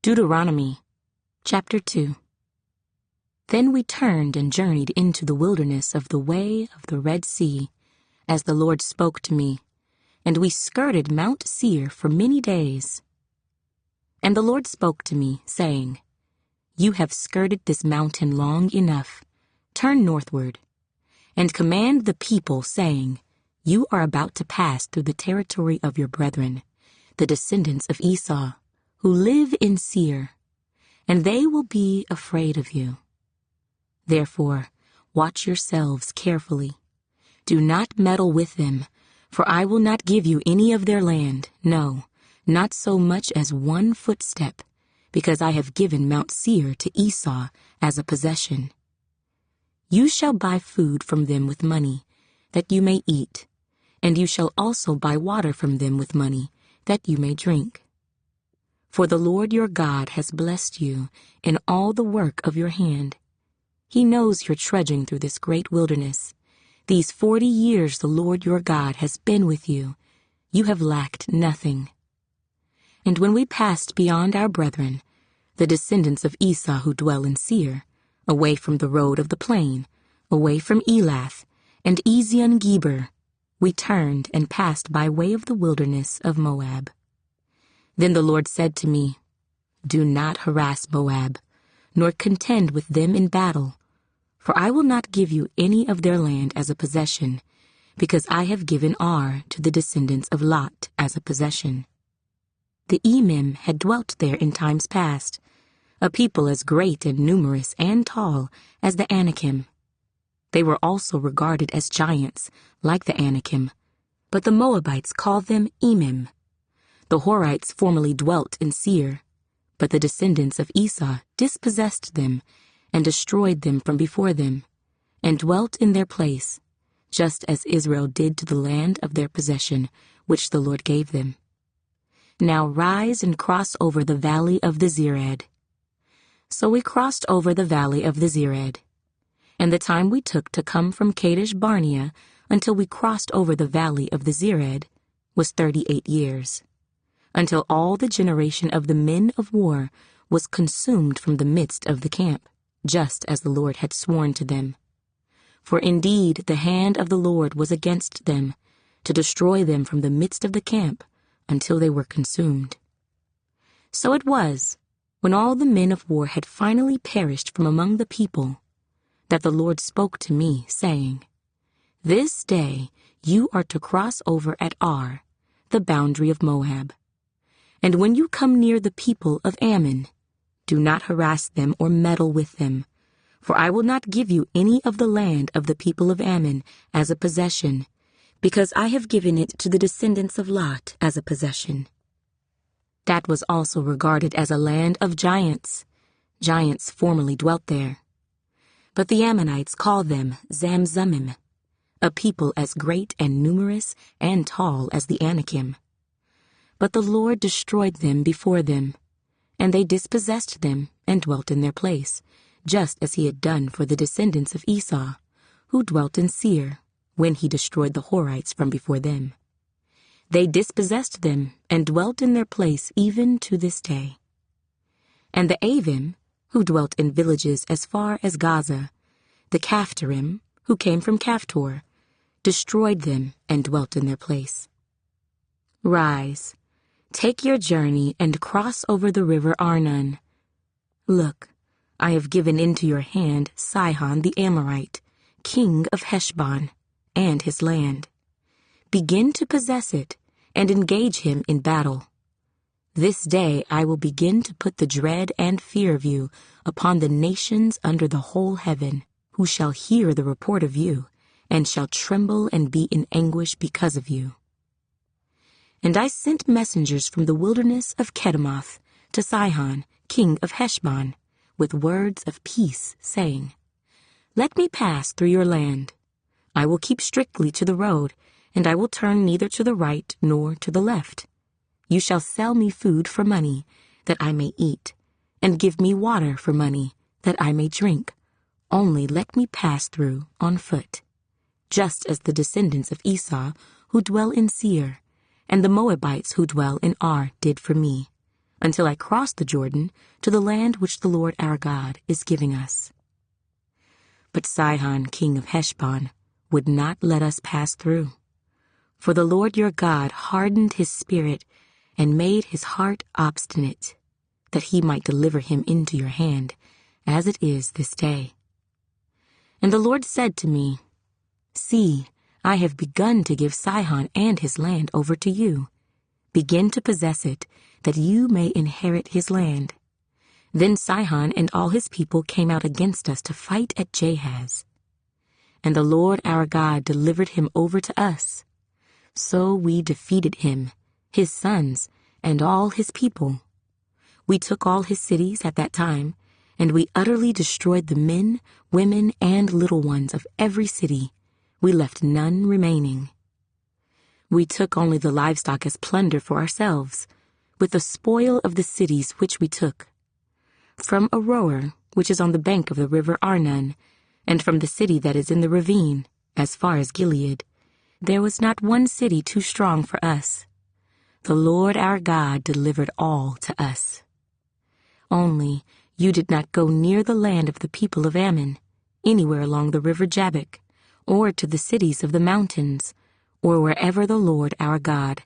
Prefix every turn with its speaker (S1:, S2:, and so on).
S1: Deuteronomy, chapter 2. Then we turned and journeyed into the wilderness of the way of the Red Sea, as the Lord spoke to me, and we skirted Mount Seir for many days. And the Lord spoke to me, saying, You have skirted this mountain long enough. Turn northward, and command the people, saying, You are about to pass through the territory of your brethren, the descendants of Esau, who live in Seir, and they will be afraid of you. Therefore, watch yourselves carefully. Do not meddle with them, for I will not give you any of their land, no, not so much as one footstep, because I have given Mount Seir to Esau as a possession. You shall buy food from them with money, that you may eat, and you shall also buy water from them with money, that you may drink. For the Lord your God has blessed you in all the work of your hand. He knows you're trudging through this great wilderness. These 40 years the Lord your God has been with you. You have lacked nothing. And when we passed beyond our brethren, the descendants of Esau who dwell in Seir, away from the road of the plain, away from Elath and Ezion-Geber, we turned and passed by way of the wilderness of Moab. Then the Lord said to me, Do not harass Moab, nor contend with them in battle, for I will not give you any of their land as a possession, because I have given Ar to the descendants of Lot as a possession. The Emim had dwelt there in times past, a people as great and numerous and tall as the Anakim. They were also regarded as giants, like the Anakim, but the Moabites called them Emim. The Horites formerly dwelt in Seir, but the descendants of Esau dispossessed them and destroyed them from before them, and dwelt in their place, just as Israel did to the land of their possession, which the Lord gave them. Now rise and cross over the valley of the Zered. So we crossed over the valley of the Zered, and the time we took to come from Kadesh Barnea until we crossed over the valley of the Zered was 38 years. Until all the generation of the men of war was consumed from the midst of the camp, just as the Lord had sworn to them. For indeed the hand of the Lord was against them, to destroy them from the midst of the camp, until they were consumed. So it was, when all the men of war had finally perished from among the people, that the Lord spoke to me, saying, This day you are to cross over at Ar, the boundary of Moab. And when you come near the people of Ammon, do not harass them or meddle with them, for I will not give you any of the land of the people of Ammon as a possession, because I have given it to the descendants of Lot as a possession. That was also regarded as a land of giants. Giants formerly dwelt there. But the Ammonites call them Zamzummim, a people as great and numerous and tall as the Anakim. But the Lord destroyed them before them, and they dispossessed them and dwelt in their place, just as he had done for the descendants of Esau, who dwelt in Seir, when he destroyed the Horites from before them. They dispossessed them and dwelt in their place even to this day. And the Avim, who dwelt in villages as far as Gaza, the Caphtorim, who came from Caphtor, destroyed them and dwelt in their place. Rise, take your journey and cross over the River Arnon. Look, I have given into your hand Sihon the Amorite, king of Heshbon, and his land. Begin to possess it and engage him in battle. This day I will begin to put the dread and fear of you upon the nations under the whole heaven, who shall hear the report of you, and shall tremble and be in anguish because of you. And I sent messengers from the wilderness of Kedemoth to Sihon, king of Heshbon, with words of peace, saying, Let me pass through your land. I will keep strictly to the road, and I will turn neither to the right nor to the left. You shall sell me food for money, that I may eat, and give me water for money, that I may drink. Only let me pass through on foot, just as the descendants of Esau who dwell in Seir, and the Moabites who dwell in Ar did for me, until I cross the Jordan to the land which the Lord our God is giving us." But Sihon, king of Heshbon, would not let us pass through. For the Lord your God hardened his spirit and made his heart obstinate, that he might deliver him into your hand, as it is this day. And the Lord said to me, "See, I have begun to give Sihon and his land over to you. Begin to possess it, that you may inherit his land." Then Sihon and all his people came out against us to fight at Jahaz. And the Lord our God delivered him over to us. So we defeated him, his sons, and all his people. We took all his cities at that time, and we utterly destroyed the men, women, and little ones of every city. We left none remaining. We took only the livestock as plunder for ourselves, with the spoil of the cities which we took. From Aroer, which is on the bank of the River Arnon, and from the city that is in the ravine, as far as Gilead, there was not one city too strong for us. The Lord our God delivered all to us. Only you did not go near the land of the people of Ammon, anywhere along the river Jabbok, or to the cities of the mountains, or wherever the Lord our God